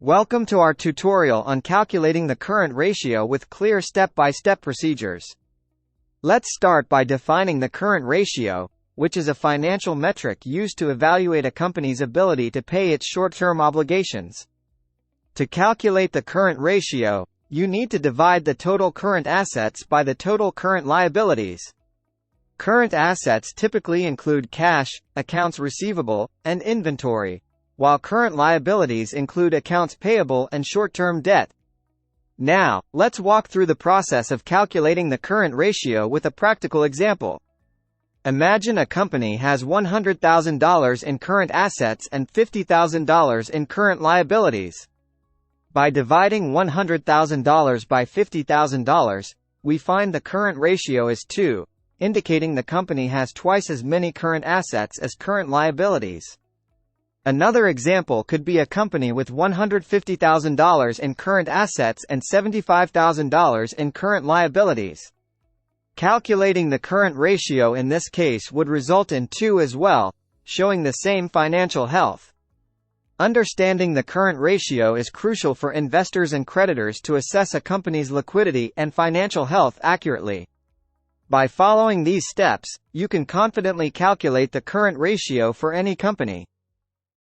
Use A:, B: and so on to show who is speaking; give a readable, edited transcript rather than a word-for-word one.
A: Welcome to our tutorial on calculating the current ratio with clear step-by-step procedures. Let's start by defining the current ratio, which is a financial metric used to evaluate a company's ability to pay its short-term obligations. To calculate the current ratio, you need to divide the total current assets by the total current liabilities. Current assets typically include cash, accounts receivable, and inventory, while current liabilities include accounts payable and short-term debt. Now, let's walk through the process of calculating the current ratio with a practical example. Imagine a company has $100,000 in current assets and $50,000 in current liabilities. By dividing $100,000 by $50,000, we find the current ratio is 2, indicating the company has twice as many current assets as current liabilities. Another example could be a company with $150,000 in current assets and $75,000 in current liabilities. Calculating the current ratio in this case would result in 2 as well, showing the same financial health. Understanding the current ratio is crucial for investors and creditors to assess a company's liquidity and financial health accurately. By following these steps, you can confidently calculate the current ratio for any company.